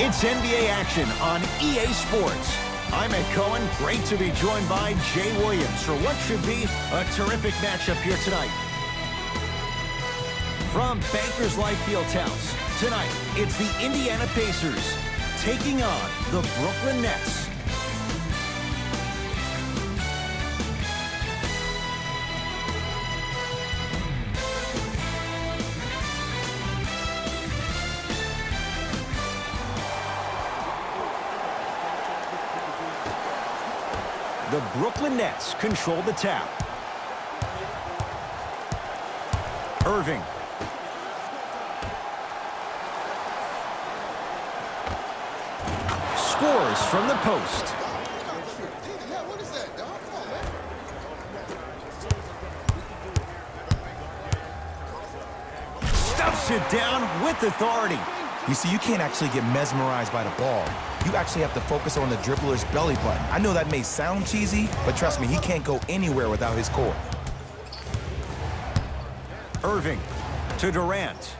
It's NBA action on EA Sports. I'm Ed Cohen. Great to be joined by Jay Williams for what should be a terrific matchup here tonight. From Bankers Life Fieldhouse, tonight it's the Indiana Pacers taking on the Brooklyn Nets. The Brooklyn Nets control the tap. Irving. Scores from the post. Stuffs it down with authority. You see, you can't actually get mesmerized by the ball. You actually have to focus on the dribbler's belly button. I know that may sound cheesy, but trust me, he can't go anywhere without his core. Irving to Durant.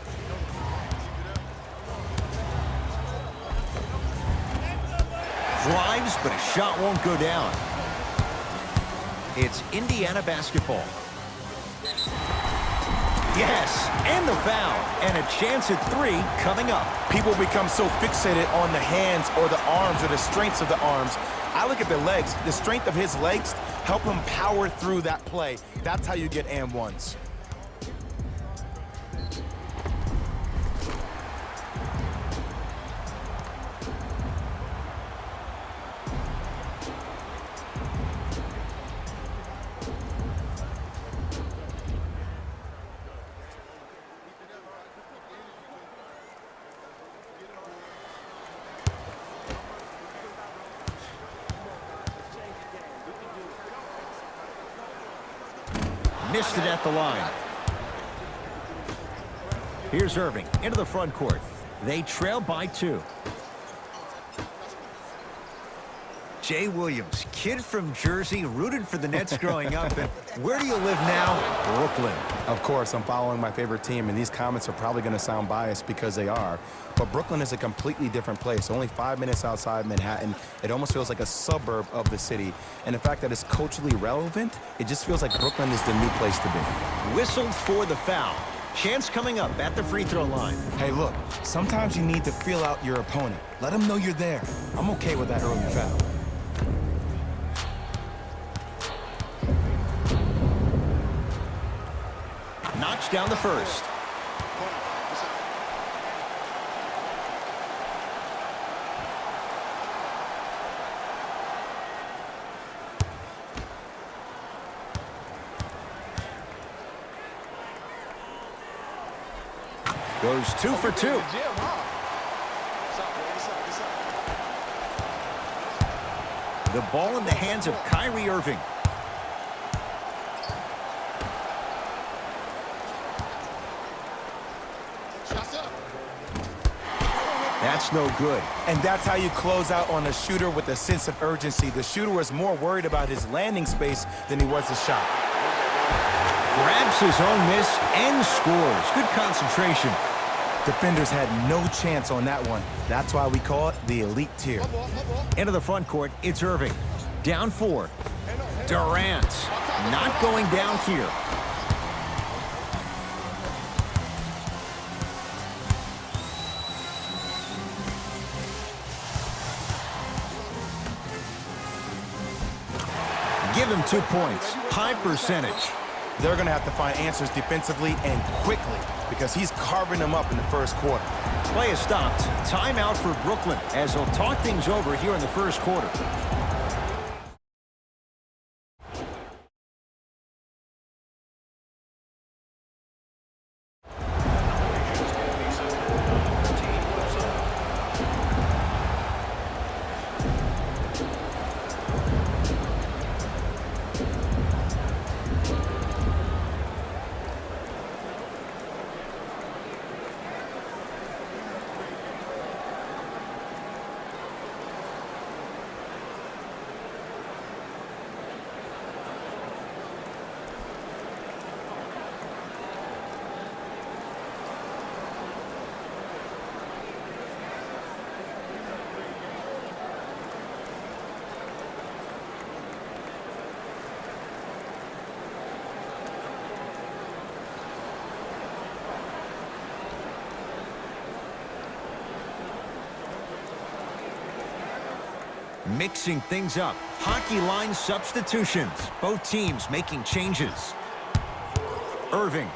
Drives, but a shot won't go down. It's Indiana basketball. Yes, and the foul, and a chance at three coming up. People become so fixated on the hands or the arms or the strengths of the arms. I look at the legs. The strength of his legs help him power through that play. That's how you get and ones. Missed it at the line. Here's Irving into the front court. They trail by 2. Jay Williams, kid from Jersey, rooted for the Nets growing up. And where do you live now? Brooklyn. Of course, I'm following my favorite team, and these comments are probably going to sound biased because they are. But Brooklyn is a completely different place. Only 5 minutes outside Manhattan. It almost feels like a suburb of the city. And the fact that it's culturally relevant, it just feels like Brooklyn is the new place to be. Whistled for the foul. Chance coming up at the free throw line. Hey, look, sometimes you need to feel out your opponent. Let them know you're there. I'm okay with that early foul. Notch down the first. Goes 2 for 2. The ball in the hands of Kyrie Irving. That's no good. And that's how you close out on a shooter with a sense of urgency. The shooter was more worried about his landing space than he was the shot. Grabs his own miss and scores. Good concentration. Defenders had no chance on that one. That's why we call it the elite tier. Into the front court, it's Irving. Down 4. Durant. Not going down here. Give him 2 points. High percentage. They're going to have to find answers defensively and quickly because he's carving them up in the first quarter. Play is stopped. Timeout for Brooklyn as they'll talk things over here in the first quarter. Mixing things up. Hockey line substitutions. Both teams making changes. Irving.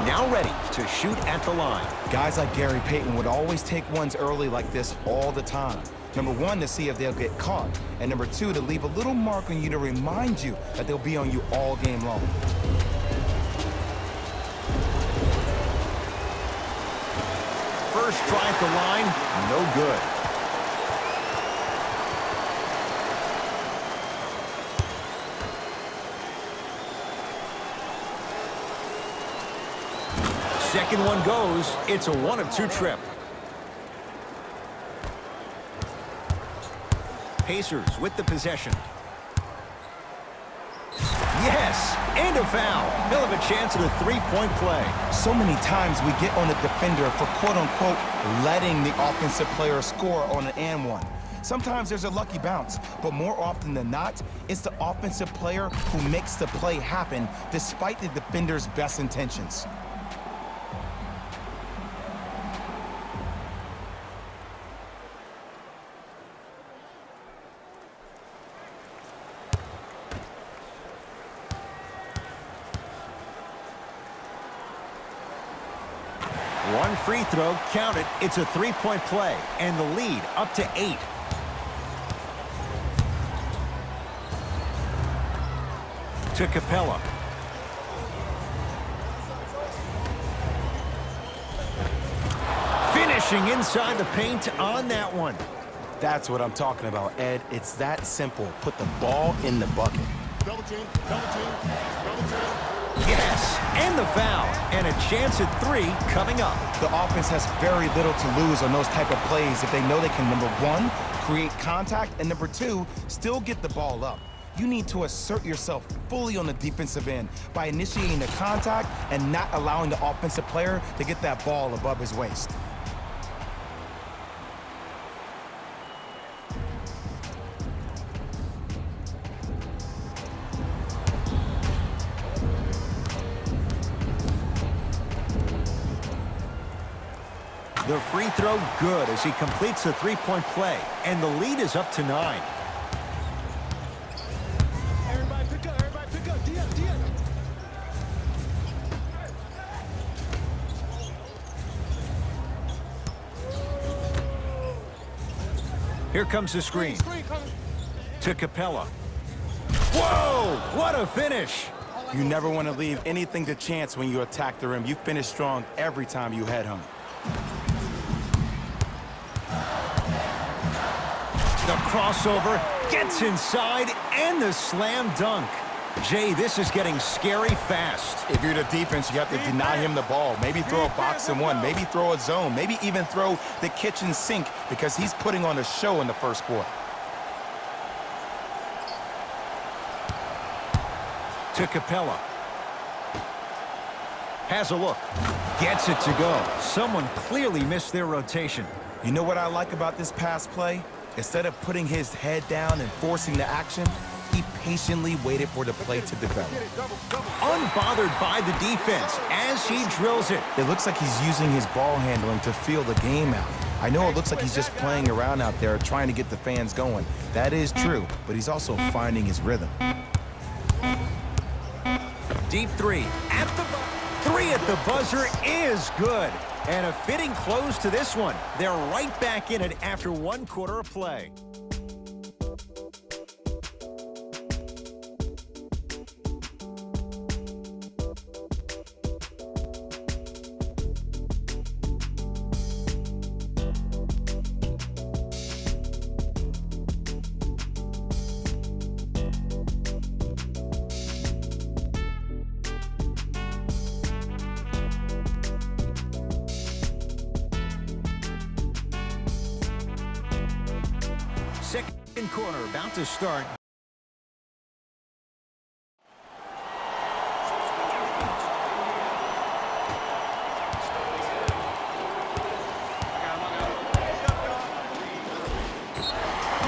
Now ready to shoot at the line. Guys like Gary Payton would always take ones early like this all the time. Number one, to see if they'll get caught. And number two, to leave a little mark on you to remind you that they'll be on you all game long. First try at the line, no good. Second one goes. It's a 1-of-2 trip. Pacers with the possession. Yes, and a foul. He'll have a chance at a three-point play. So many times we get on the defender for quote-unquote letting the offensive player score on an and one. Sometimes there's a lucky bounce, but more often than not, it's the offensive player who makes the play happen despite the defender's best intentions. One free throw, count it. It's a three-point play, and the lead up to 8. To Capella. Finishing inside the paint on that one. That's what I'm talking about, Ed. It's that simple. Put the ball in the bucket. Double team, double team, double team. Yes, and the foul, and a chance at 3 coming up. The offense has very little to lose on those type of plays if they know they can, number one, create contact, and number two, still get the ball up. You need to assert yourself fully on the defensive end by initiating the contact and not allowing the offensive player to get that ball above his waist. The free throw good as he completes the three-point play, and the lead is up to 9. Everybody pick up, Dion. Here comes the screen. To Capella. Whoa, what a finish. You never want to leave anything to chance when you attack the rim. You finish strong every time you head home. The crossover gets inside, and the slam dunk. Jay, this is getting scary fast. If you're the defense, you have to deny him the ball. Maybe throw a box and one. Maybe throw a zone. Maybe even throw the kitchen sink because he's putting on a show in the first quarter. To Capella. Has a look. Gets it to go. Someone clearly missed their rotation. You know what I like about this pass play? Instead of putting his head down and forcing the action, he patiently waited for the play to develop. Unbothered by the defense as he drills it. It looks like he's using his ball handling to feel the game out. I know it looks like he's just playing around out there trying to get the fans going. That is true, but he's also finding his rhythm. Deep 3 at the 3 at the buzzer is good. And a fitting close to this one. They're right back in it after 1 quarter of play. Second quarter about to start.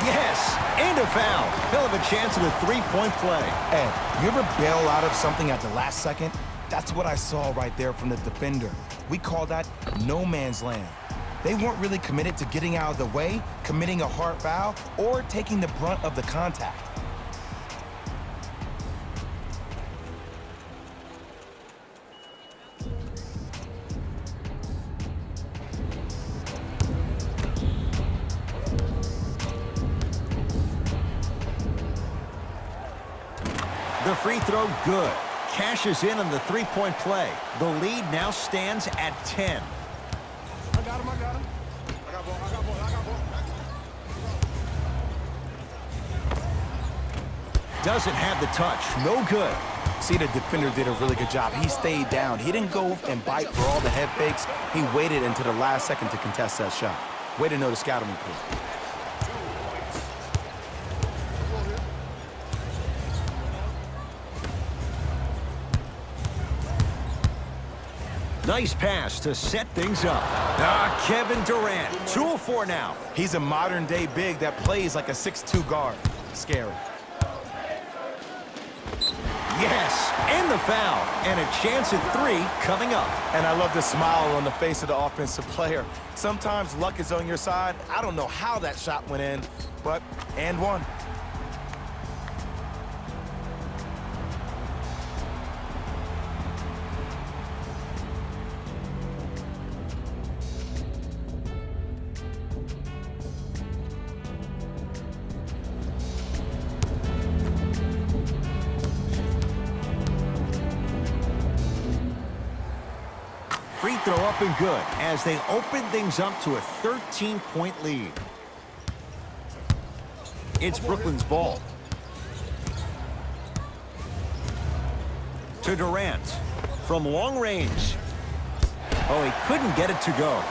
Yes, and a foul. He'll have a chance at a three-point play. Ed, you ever bail out of something at the last second? That's what I saw right there from the defender. We call that no man's land. They weren't really committed to getting out of the way, committing a hard foul, or taking the brunt of the contact. The free throw, good. Cashes in on the three-point play. The lead now stands at 10. I got him, I got him. I got ball, I got ball, I got ball. Doesn't have the touch. No good. See, the defender did a really good job. He stayed down. He didn't go and bite for all the head fakes. He waited until the last second to contest that shot. Way to know the scouting report. Nice pass to set things up. Kevin Durant, 2 of 4 now. He's a modern-day big that plays like a 6'2 guard. Scary. Yes, and the foul. And a chance at 3 coming up. And I love the smile on the face of the offensive player. Sometimes luck is on your side. I don't know how that shot went in, but and one. Free throw up and good as they open things up to a 13-point lead. It's Brooklyn's ball. To Durant from long range. Oh, he couldn't get it to go.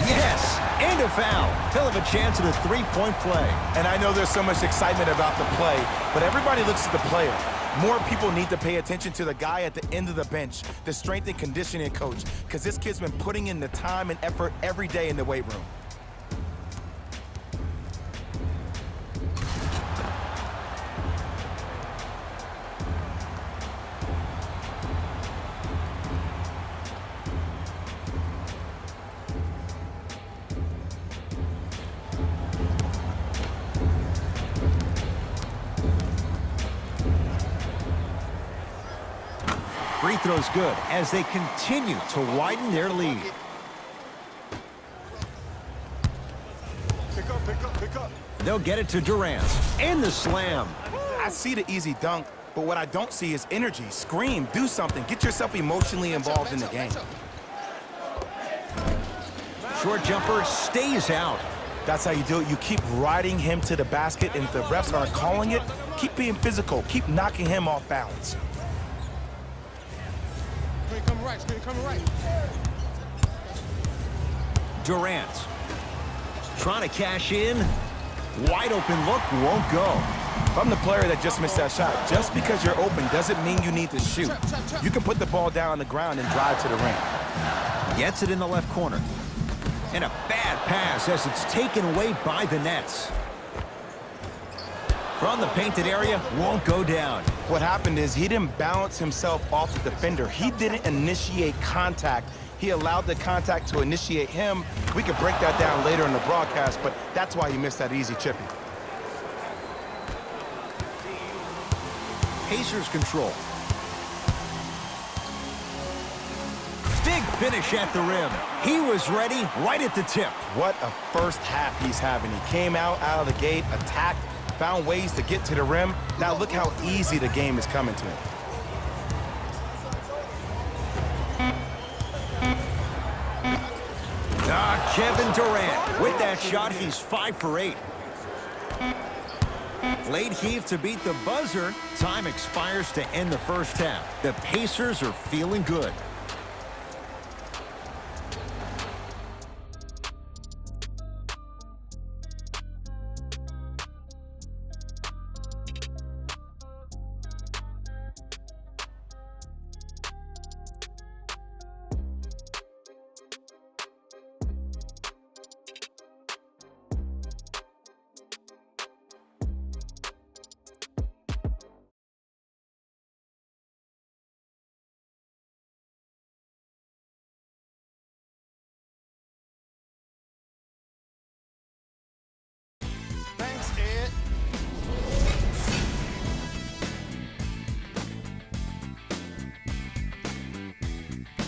Yes, and a foul. He'll have a chance at a three-point play. And I know there's so much excitement about the play, but everybody looks at the player. More people need to pay attention to the guy at the end of the bench, the strength and conditioning coach, because this kid's been putting in the time and effort every day in the weight room. Free throw's good as they continue to widen their lead. Pick up, pick up, pick up. They'll get it to Durant. And the slam. I see the easy dunk, but what I don't see is energy. Scream, do something, get yourself emotionally involved in the game. Short jumper stays out. That's how you do it. You keep riding him to the basket, and if the refs aren't calling it, keep being physical. Keep knocking him off balance. Screen coming right, screen coming right. Durant trying to cash in. Wide open look, won't go. If I'm the player that just missed that shot, just because you're open doesn't mean you need to shoot. You can put the ball down on the ground and drive to the rim. Gets it in the left corner. And a bad pass as it's taken away by the Nets. From the painted area, won't go down. What happened is he didn't balance himself off the defender. He didn't initiate contact. He allowed the contact to initiate him. We could break that down later in the broadcast, but that's why he missed that easy chippy. Pacers control. Big finish at the rim. He was ready right at the tip. What a first half he's having. He came out of the gate, attacked, found ways to get to the rim. Now look how easy the game is coming to him. Kevin Durant. With that shot, he's 5 for 8. Late heave to beat the buzzer. Time expires to end the first half. The Pacers are feeling good.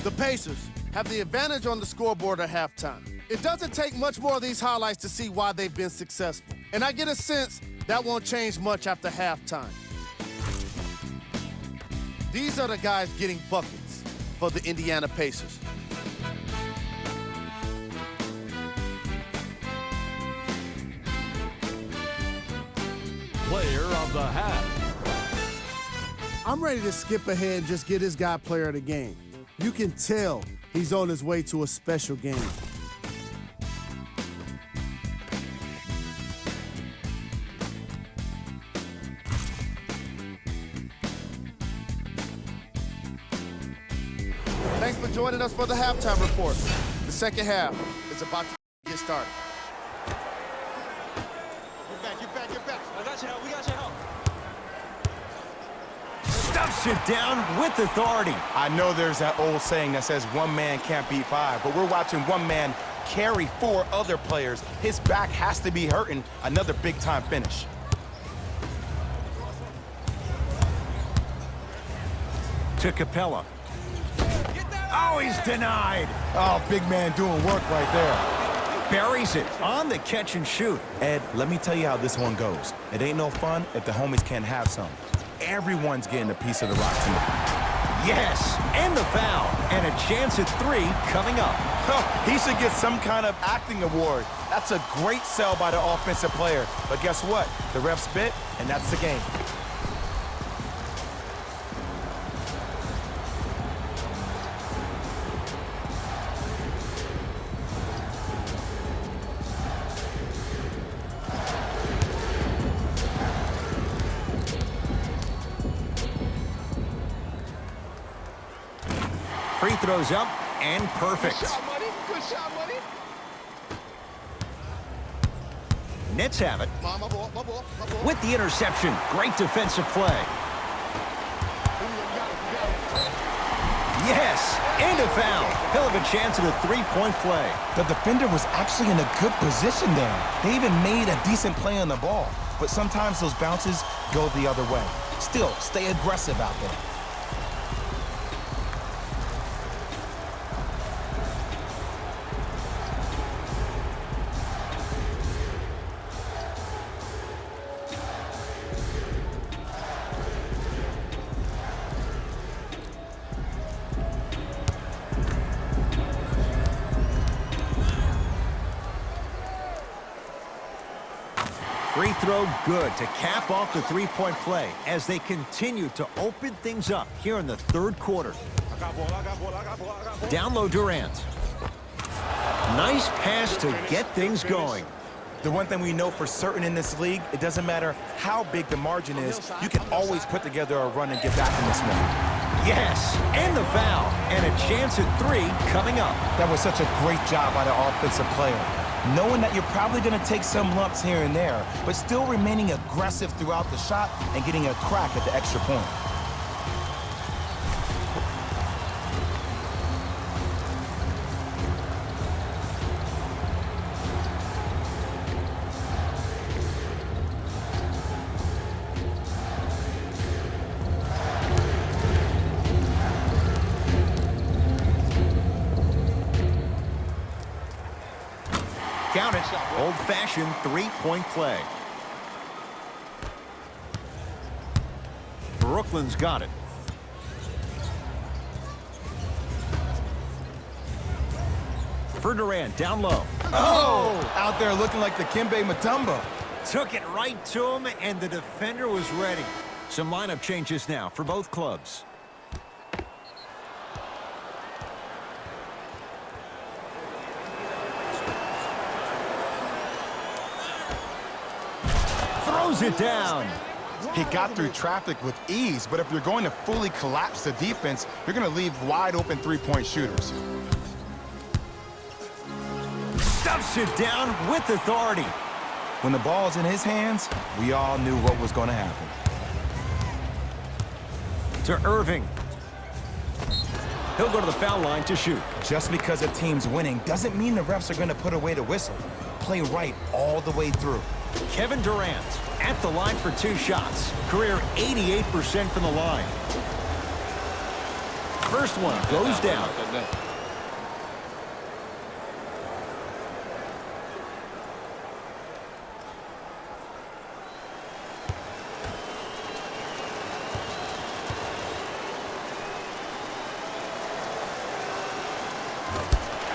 The Pacers have the advantage on the scoreboard at halftime. It doesn't take much more of these highlights to see why they've been successful. And I get a sense that won't change much after halftime. These are the guys getting buckets for the Indiana Pacers. Player of the half. I'm ready to skip ahead and just get his guy player of the game. You can tell he's on his way to a special game. Thanks for joining us for the halftime report. The second half is about to get started. Get back. I got your help. We got your help. Stuffs it down with authority. I know there's that old saying that says one man can't beat five, but we're watching one man carry four other players. His back has to be hurting. Another big-time finish. To Capella. Oh, he's denied. Oh, big man doing work right there. Buries it on the catch and shoot. Ed, let me tell you how this one goes. It ain't no fun if the homies can't have some. Everyone's getting a piece of the rock tonight. Yes, and the foul. And a chance at three coming up. He should get some kind of acting award. That's a great sell by the offensive player. But guess what? The ref spit, and that's the game. Free throws up and perfect. Good shot, buddy. Nets have it My ball. with the interception. Great defensive play. Yes, and a foul. He'll have a chance at a three-point play. The defender was actually in a good position there. They even made a decent play on the ball. But sometimes those bounces go the other way. Still, stay aggressive out there. Free throw good to cap off the three-point play as they continue to open things up here in the third quarter. I got ball. Down low Durant. Nice pass to get things going. The one thing we know for certain in this league, it doesn't matter how big the margin is, you can always put together a run and get back in this one. Yes, and the foul. And a chance at three coming up. That was such a great job by the offensive player. Knowing that you're probably going to take some lumps here and there, but still remaining aggressive throughout the shot and getting a crack at the extra point. Count it. Old-fashioned three-point play. Brooklyn's got it. For Durant, down low. Oh! Out there looking like the Kimbe Mutombo. Took it right to him, and the defender was ready. Some lineup changes now for both clubs. Throws it down. He got through traffic with ease, but if you're going to fully collapse the defense, you're going to leave wide open three-point shooters. Stuffs it down with authority. When the ball's in his hands, we all knew what was going to happen. To Irving. He'll go to the foul line to shoot. Just because a team's winning doesn't mean the refs are going to put away the whistle. Play right all the way through. Kevin Durant at the line for two shots. Career 88% from the line. first one goes down.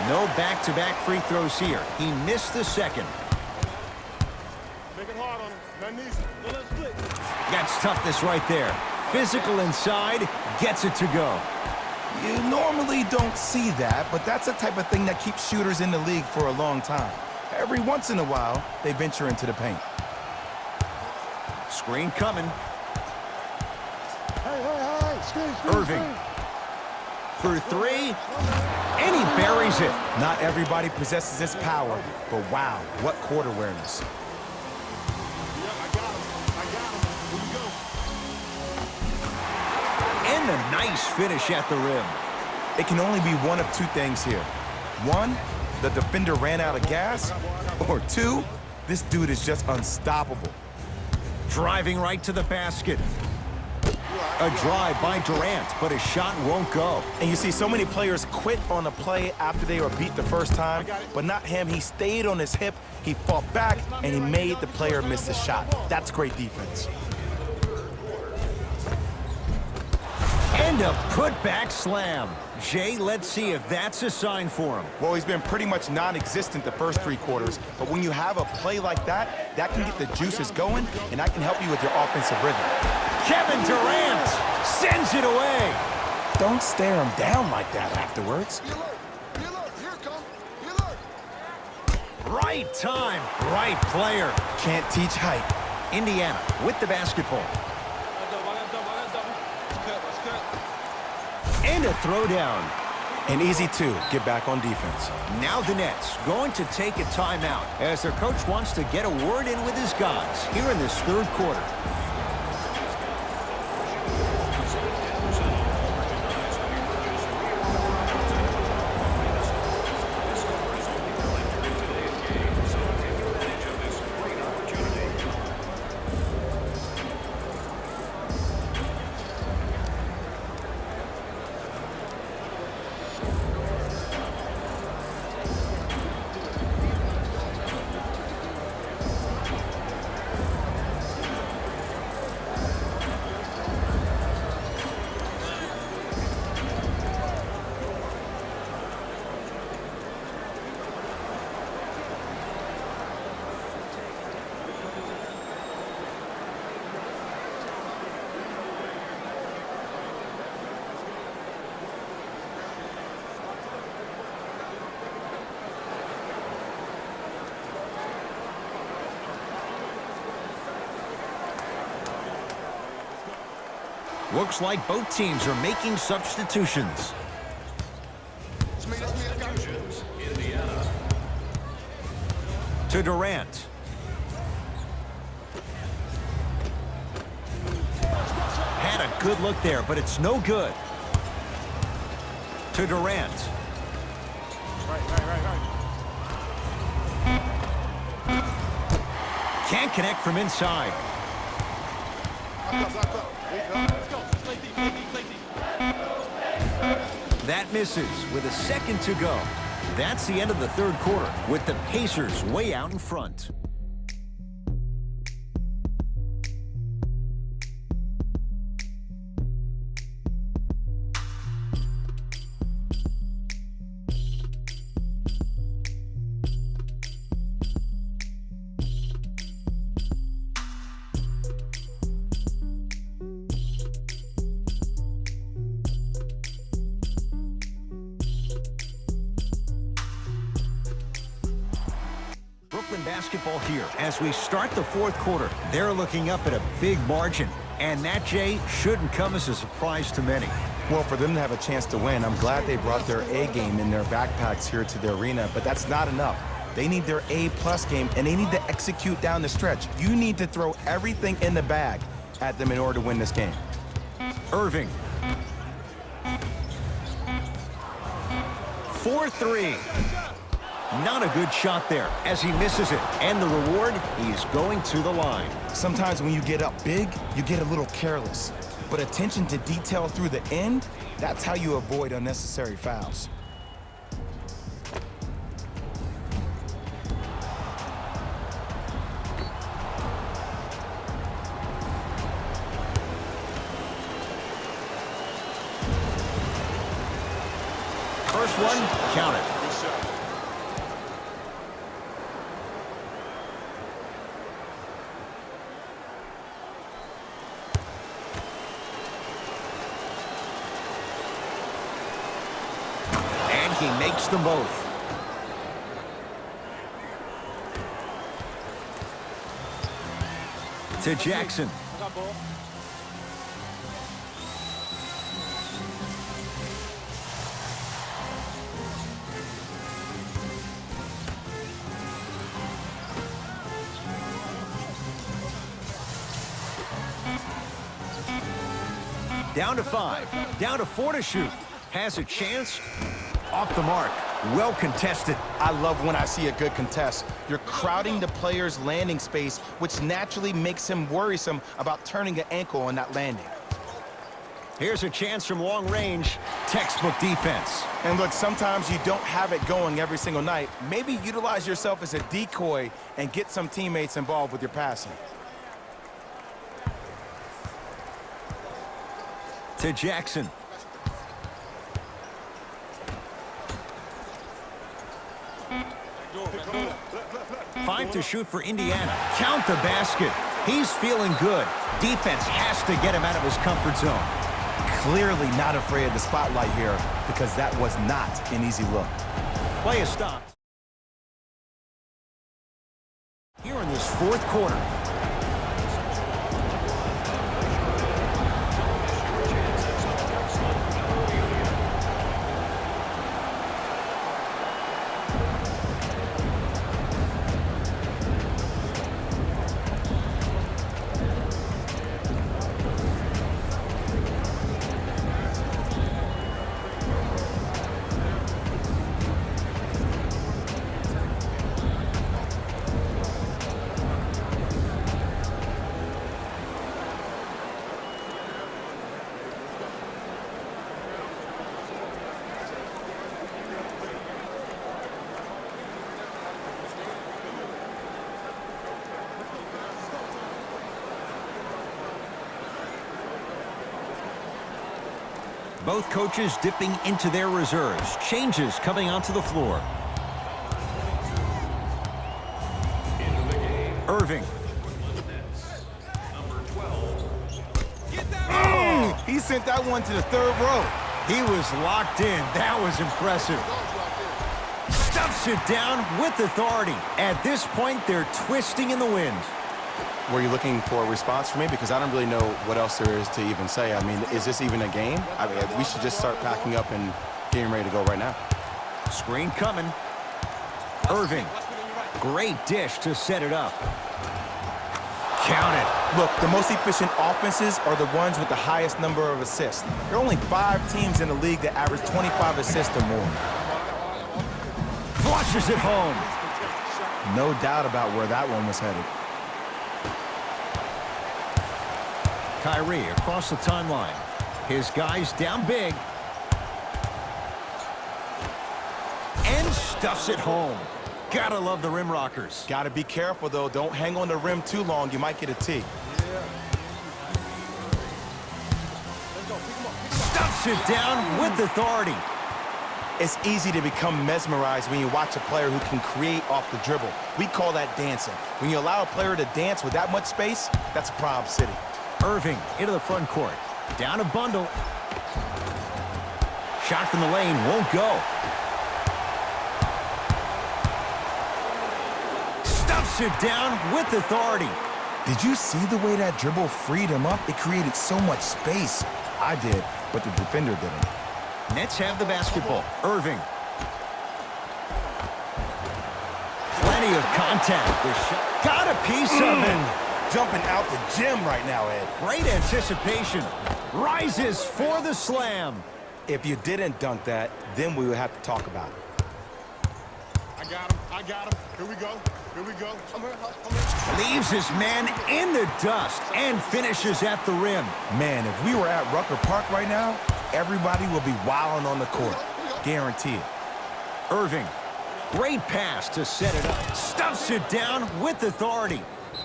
No back-to-back free throws here. He missed the second. Make it hard on him. Nothing easy. That's toughness right there. Physical inside, gets it to go. You normally don't see that, but that's the type of thing that keeps shooters in the league for a long time. Every once in a while, they venture into the paint. Screen coming. Hey. Screen. Irving. For three, and he buries it. Not everybody possesses this power, but wow, what court awareness. Yeah, I got him. Here we go. And a nice finish at the rim. It can only be one of two things here. One, the defender ran out of gas, or two, this dude is just unstoppable. Driving right to the basket. A drive by Durant, but his shot won't go. And you see so many players quit on a play after they were beat the first time, but not him. He stayed on his hip, he fought back, and he made the player miss the shot. That's great defense. And a putback slam. Jay, let's see if that's a sign for him. Well, he's been pretty much non-existent the first three quarters, but when you have a play like that, that can get the juices going, and that can help you with your offensive rhythm. Kevin Durant sends it away. Don't stare him down like that afterwards. Right time, right player. Can't teach height. Indiana with the basketball. And a throwdown. And easy two, get back on defense. Now the Nets going to take a timeout as their coach wants to get a word in with his guys here in this third quarter. Looks like both teams are making substitutions. To Durant. Had a good look there, but it's no good. To Durant. Right. Can't connect from inside. Lock up. Let's go. Play deep. That misses with a second to go. That's the end of the third quarter with the Pacers way out in front. Brooklyn basketball here as we start the fourth quarter. They're looking up at a big margin, and that, Jay, shouldn't come as a surprise to many. Well, for them to have a chance to win, I'm glad they brought their A game in their backpacks here to the arena, but that's not enough. They need their A-plus game, and they need to execute down the stretch. You need to throw everything in the bag at them in order to win this game. Irving. 4-3. Not a good shot there as he misses it. And the reward, he's going to the line. Sometimes when you get up big, you get a little careless. but attention to detail through the end, that's how you avoid unnecessary fouls. First one, count it. Good shot. And he makes them both. To Jackson. I got ball. Down to 5. Down to 4 to shoot. Has a chance. Off the mark. Well contested. I love when I see a good contest. You're crowding the player's landing space, which naturally makes him worrisome about turning an ankle on that landing. Here's a chance from long range. Textbook defense. And look, sometimes you don't have it going every single night. Maybe utilize yourself as a decoy and get some teammates involved with your passing. To Jackson. Five to shoot for Indiana. Count the basket. He's feeling good. Defense has to get him out of his comfort zone. Clearly not afraid of the spotlight here because that was not an easy look. Play is stopped. Here in this fourth quarter. Both coaches dipping into their reserves. Changes coming onto the floor. Irving. Oh, he sent that one to the third row. He was locked in. That was impressive. Stuffs it down with authority. At this point, they're twisting in the wind. Were you looking for a response from me? Because I don't really know what else there is to even say. I mean, is this even a game? I mean, we should just start packing up and getting ready to go right now. Screen coming. Irving. Great dish to set it up. Count it. Look, the most efficient offenses are the ones with the highest number of assists. There are only 5 teams in the league that average 25 assists or more. Flushes it home. No doubt about where that one was headed. Kyrie across the timeline. His guys down big. And stuffs it home. Gotta love the rim rockers. Gotta be careful, though. Don't hang on the rim too long. You might get a tee. Stuffs it down with authority. It's easy to become mesmerized when you watch a player who can create off the dribble. We call that dancing. When you allow a player to dance with that much space, that's a Prob City. Irving into the front court. Down a bundle. Shot from the lane won't go. Stuffs it down with authority. Did you see the way that dribble freed him up? It created so much space. I did, but the defender didn't. Nets have the basketball. Irving. Plenty of contact. The shot got a piece of it. Jumping out the gym right now, Ed. Great anticipation. Rises for the slam. If you didn't dunk that, then we would have to talk about it. I got him. I got him. Here we go. Here we go. Leaves his man in the dust and finishes at the rim. Man, if we were at Rucker Park right now, everybody will be wilding on the court. Guarantee it. Irving, great pass to set it up. Stuffs it down with authority.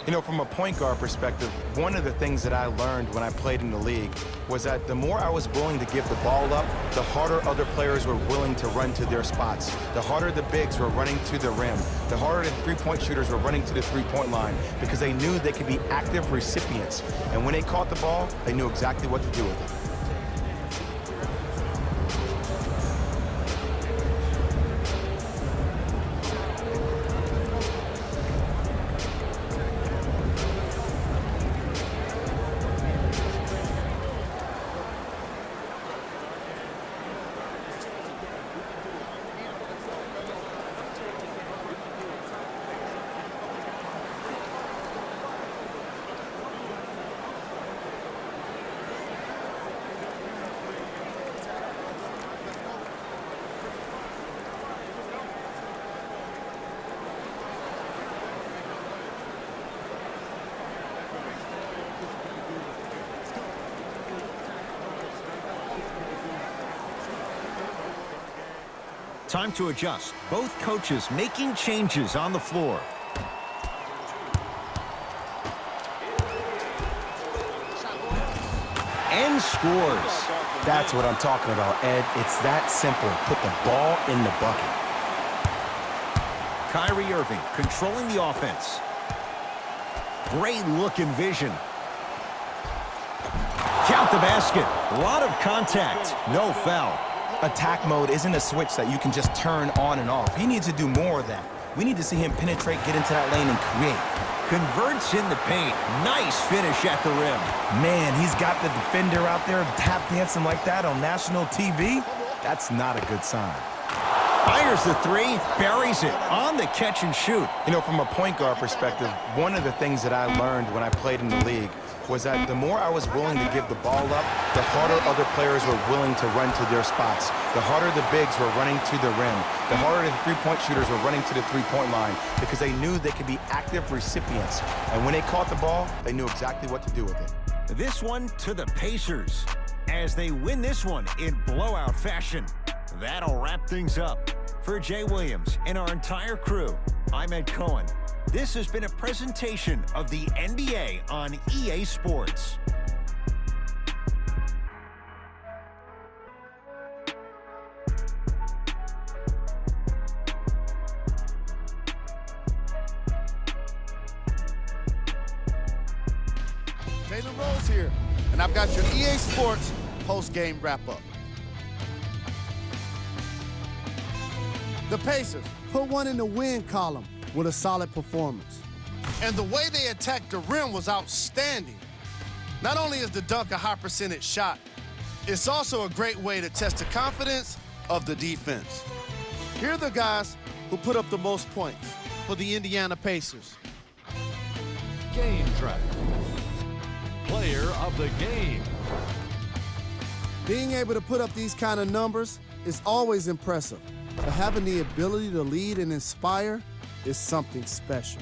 You know, from a point guard perspective, one of the things that I learned when I played in the league was that the more I was willing to give the ball up, the harder other players were willing to run to their spots. The harder the bigs were running to the rim. The harder the three-point shooters were running to the three-point line because they knew they could be active recipients. And when they caught the ball, they knew exactly what to do with it. Time to adjust. Both coaches making changes on the floor. And scores. That's what I'm talking about, Ed. It's that simple. Put the ball in the bucket. Kyrie Irving controlling the offense. Great look and vision. Count the basket. A lot of contact. No foul. Attack mode isn't a switch that you can just turn on and off. He needs to do more of that. We need to see him penetrate, get into that lane, and create. Converts in the paint. Nice finish at the rim. Man, he's got the defender out there tap dancing like that on national TV. That's not a good sign. Fires the three, buries it on the catch and shoot. You know, from a point guard perspective, one of the things that I learned when I played in the league was that the more I was willing to give the ball up, the harder other players were willing to run to their spots. The harder the bigs were running to the rim. The harder the three-point shooters were running to the three-point line because they knew they could be active recipients. And when they caught the ball, they knew exactly what to do with it. This one to the Pacers as they win this one in blowout fashion. That'll wrap things up. For Jay Williams and our entire crew, I'm Ed Cohen. This has been a presentation of the NBA on EA Sports. Jalen Rose here, and I've got your EA Sports post-game wrap-up. The Pacers put one in the win column with a solid performance. And the way they attacked the rim was outstanding. Not only is the dunk a high-percentage shot, it's also a great way to test the confidence of the defense. Here are the guys who put up the most points for the Indiana Pacers. Game track. Player of the game. Being able to put up these kind of numbers is always impressive, but having the ability to lead and inspire is something special.